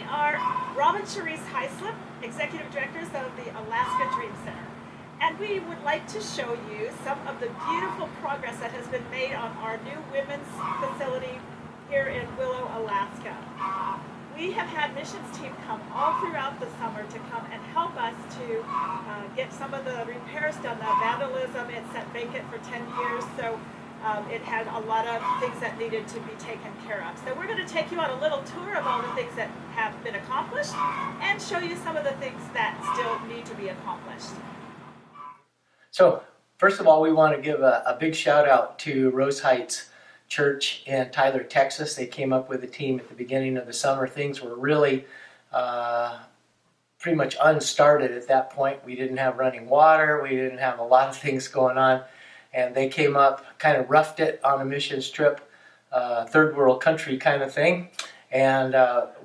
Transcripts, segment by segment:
are Rob and Cherise Heislip, Executive Directors of the Alaska Dream Center. And we would like to show you some of the beautiful progress that has been made on our new women's facility here in Willow, Alaska. We have had missions team come all throughout the summer to come and help us to get some of the repairs done. The vandalism, it sat vacant for 10 years, so it had a lot of things that needed to be taken care of. So we're going to take you on a little tour of all the things that have been accomplished and show you some of the things that still need to be accomplished. So first of all, we want to give a big shout out to Rose Heights Church in Tyler, Texas. They came up with a team at the beginning of the summer. Things were really pretty much unstarted at that point. We didn't have running water. We didn't have a lot of things going on. And they came up, kind of roughed it on a missions trip, third world country kind of thing. And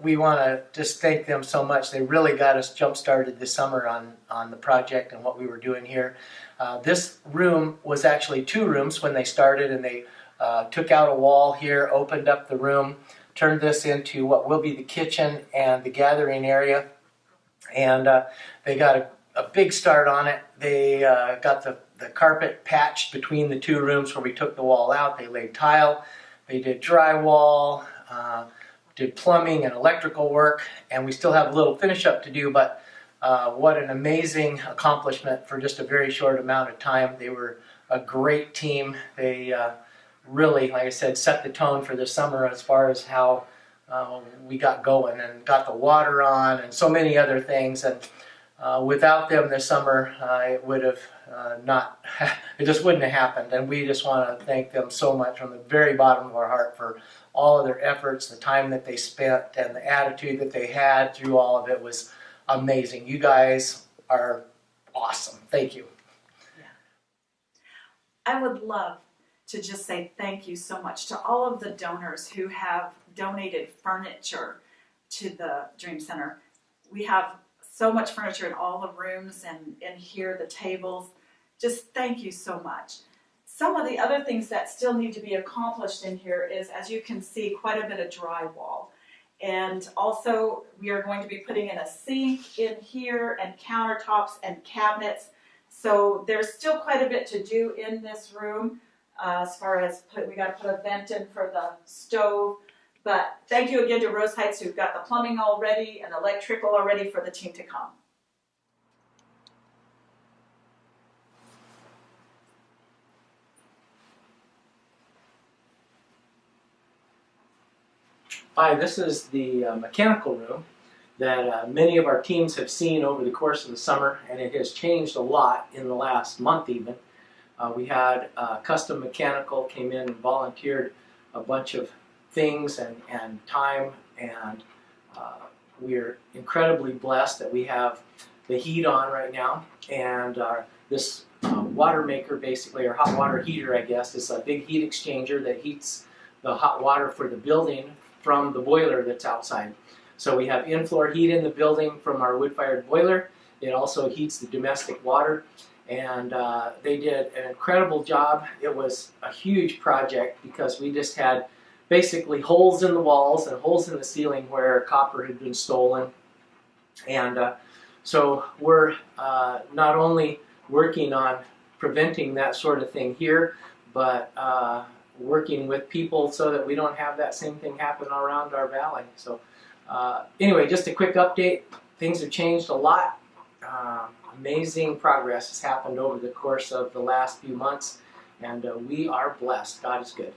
we want to just thank them so much. They really got us jump-started this summer on the project and what we were doing here. This room was actually 2 rooms when they started, and they took out a wall here, opened up the room, turned this into what will be the kitchen and the gathering area. And they got a big start on it. They got the carpet patched between the 2 rooms where we took the wall out. They laid tile, they did drywall, did plumbing and electrical work, and we still have a little finish up to do, but what an amazing accomplishment for just a very short amount of time. They were a great team. They really, like I said, set the tone for the summer as far as how we got going and got the water on and so many other things. And without them this summer, it would have it just wouldn't have happened. And we just want to thank them so much from the very bottom of our heart for all of their efforts, the time that they spent, and the attitude that they had through all of it was amazing. You guys are awesome. Thank you. Yeah. I would love to just say thank you so much to all of the donors who have donated furniture to the Dream Center. We have so much furniture in all the rooms and in here, the tables. Just thank you so much. Some of the other things that still need to be accomplished in here is, as you can see, quite a bit of drywall. And also, we are going to be putting in a sink in here and countertops and cabinets. So there's still quite a bit to do in this room as far as we got to put a vent in for the stove. But thank you again to Rose Heights, who've got the plumbing all ready and electrical all ready for the team to come. Hi, this is the mechanical room that many of our teams have seen over the course of the summer, and it has changed a lot in the last month even. We had Custom Mechanical came in and volunteered a bunch of things and time, and we're incredibly blessed that we have the heat on right now, and this water maker, basically, or hot water heater, I guess, is a big heat exchanger that heats the hot water for the building from the boiler that's outside. So we have in-floor heat in the building from our wood-fired boiler. It also heats the domestic water, and they did an incredible job. It was a huge project because we just had basically holes in the walls and holes in the ceiling where copper had been stolen. And so we're not only working on preventing that sort of thing here, but working with people so that we don't have that same thing happen around our valley. So anyway, just a quick update. Things have changed a lot. Amazing progress has happened over the course of the last few months, and we are blessed. God is good.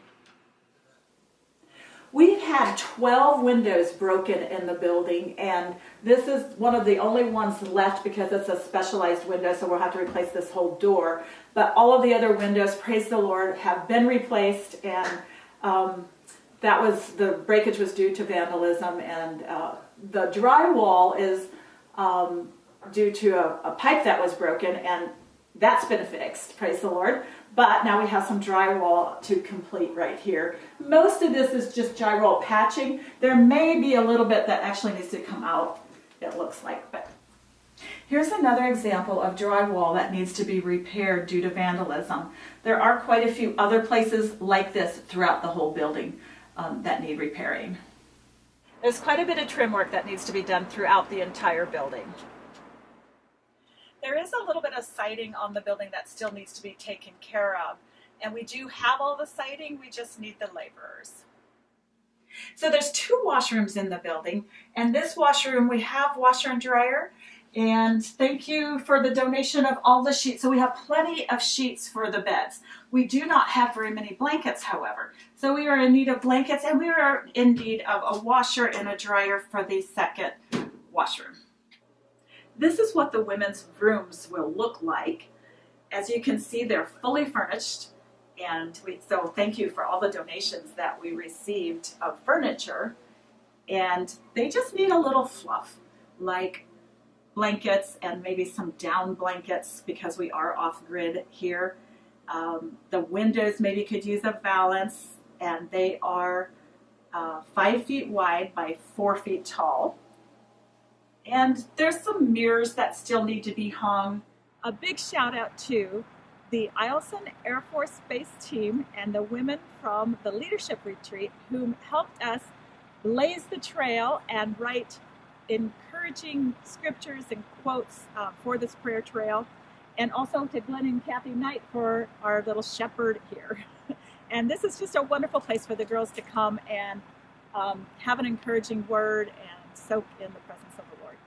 We've had 12 windows broken in the building, and this is one of the only ones left because it's a specialized window, so we'll have to replace this whole door. But all of the other windows, praise the Lord, have been replaced, and the breakage was due to vandalism, and the drywall is due to a pipe that was broken, and that's been fixed, praise the Lord. But now we have some drywall to complete right here. Most of this is just drywall patching. There may be a little bit that actually needs to come out, it looks like. But here's another example of drywall that needs to be repaired due to vandalism. There are quite a few other places like this throughout the whole building that need repairing. There's quite a bit of trim work that needs to be done throughout the entire building. There is a little bit of siding on the building that still needs to be taken care of. And we do have all the siding, we just need the laborers. So there's 2 washrooms in the building, and this washroom we have washer and dryer. And thank you for the donation of all the sheets. So we have plenty of sheets for the beds. We do not have very many blankets, however. So we are in need of blankets, and we are in need of a washer and a dryer for the second washroom. This is what the women's rooms will look like. As you can see, they're fully furnished. And so thank you for all the donations that we received of furniture. And they just need a little fluff, like blankets and maybe some down blankets because we are off-grid here. The windows maybe could use a valance, and they are 5 feet wide by 4 feet tall. And there's some mirrors that still need to be hung. A big shout out to the Eielson Air Force Base team and the women from the leadership retreat who helped us blaze the trail and write encouraging scriptures and quotes for this prayer trail, and also to Glenn and Kathy Knight for our little shepherd here. And this is just a wonderful place for the girls to come and have an encouraging word and soak in the presence of the Lord.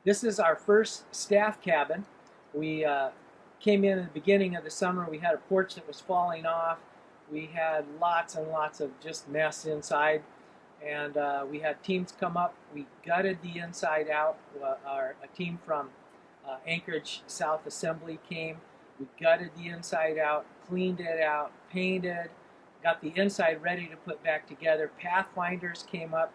This is our first staff cabin. We came in at the beginning of the summer. We had a porch that was falling off. We had lots and lots of just mess inside. And we had teams come up. We gutted the inside out. A team from Anchorage South Assembly came. We gutted the inside out, cleaned it out, painted, got the inside ready to put back together. Pathfinders came up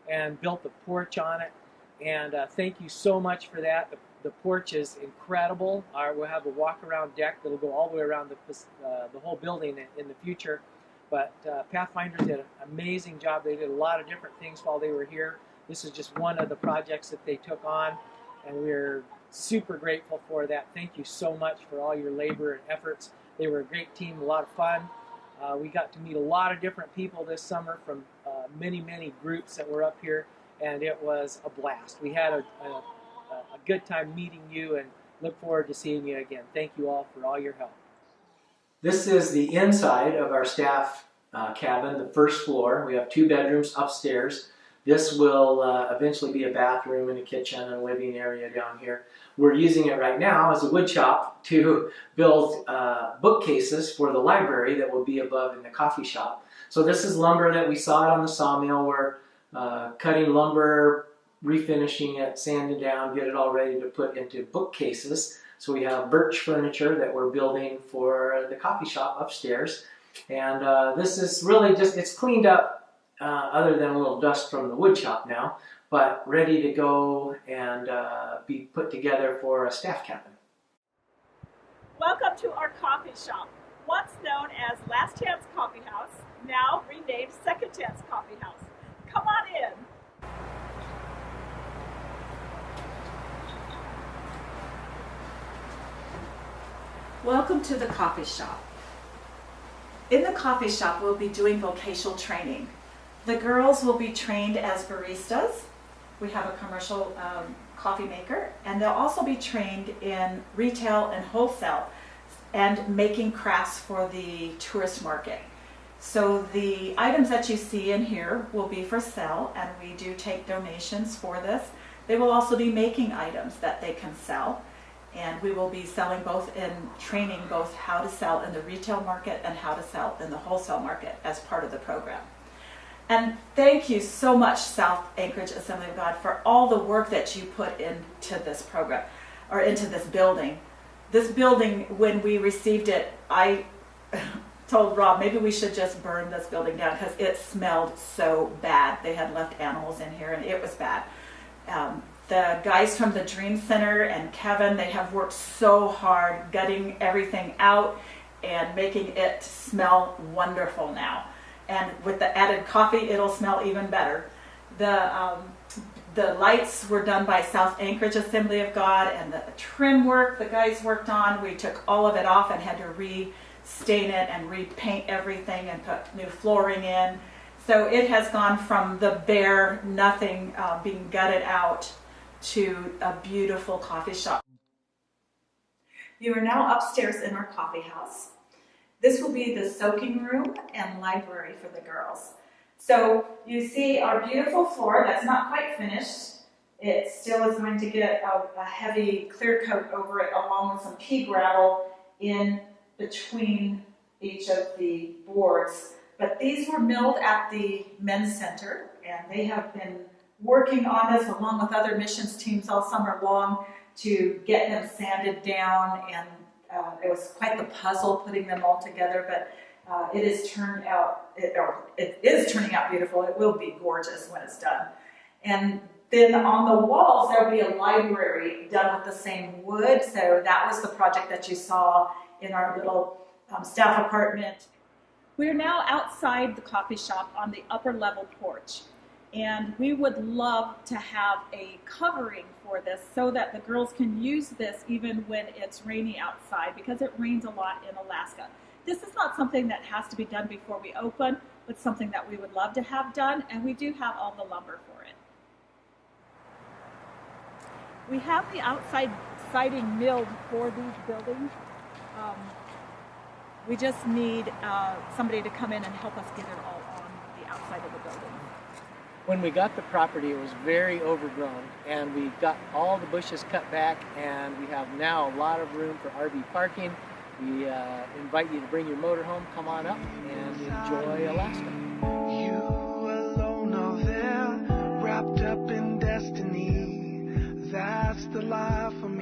and built the porch on it. And thank you so much for that. The porch is incredible. We'll have a walk-around deck that'll go all the way around the whole building in the future. But Pathfinders did an amazing job. They did a lot of different things while they were here. This is just one of the projects that they took on, and we're super grateful for that. Thank you so much for all your labor and efforts. They were a great team, a lot of fun. We got to meet a lot of different people this summer from many, many groups that were up here, and it was a blast. We had a good time meeting you and look forward to seeing you again. Thank you all for all your help. This is the inside of our staff cabin, the first floor. We have 2 bedrooms upstairs. This will eventually be a bathroom and a kitchen and a living area down here. We're using it right now as a wood shop to build bookcases for the library that will be above in the coffee shop. So this is lumber that we saw it on the sawmill. We're cutting lumber, refinishing it, sanding down, get it all ready to put into bookcases. So we have birch furniture that we're building for the coffee shop upstairs. And this is really just, it's cleaned up other than a little dust from the wood shop now, but ready to go and be put together for a staff cabin. Welcome to our coffee shop, once known as Last Chance Coffee House, now renamed Second Chance Coffee House. Come on in. Welcome to the coffee shop. In the coffee shop, we'll be doing vocational training. The girls will be trained as baristas. We have a commercial coffee maker, and they'll also be trained in retail and wholesale and making crafts for the tourist market. So the items that you see in here will be for sale, and we do take donations for this. They will also be making items that they can sell. And we will be selling both in training both how to sell in the retail market and how to sell in the wholesale market as part of the program. And thank you so much, South Anchorage Assembly of God, for all the work that you put into this program, or into this building. This building, when we received it, I told Rob maybe we should just burn this building down because it smelled so bad. They had left animals in here and it was bad. The guys from the Dream Center and Kevin, they have worked so hard gutting everything out and making it smell wonderful now. And with the added coffee, it'll smell even better. The lights were done by South Anchorage Assembly of God, and the trim work the guys worked on, we took all of it off and had to stain it and repaint everything and put new flooring in. So it has gone from the bare nothing being gutted out to a beautiful coffee shop. You are now upstairs in our coffee house. This will be the soaking room and library for the girls. So you see our beautiful floor that's not quite finished. It still is going to get a heavy clear coat over it along with some pea gravel in between each of the boards. But these were milled at the men's center, and they have been working on this along with other missions teams all summer long to get them sanded down, and it was quite the puzzle putting them all together, but it is turning out beautiful. It will be gorgeous when it's done. And then on the walls, there will be a library done with the same wood. So that was the project that you saw in our little staff apartment. We're now outside the coffee shop on the upper level porch. And we would love to have a covering for this so that the girls can use this even when it's rainy outside, because it rains a lot in Alaska. This is not something that has to be done before we open, but something that we would love to have done, and we do have all the lumber for it. We have the outside siding milled for these buildings. We just need somebody to come in and help us get it all on the outside of the building. When we got the property, it was very overgrown, and we got all the bushes cut back, and we have now a lot of room for RV parking. We invite you to bring your motorhome, come on up, and enjoy Alaska. You alone are there, wrapped up in destiny. That's the life I'm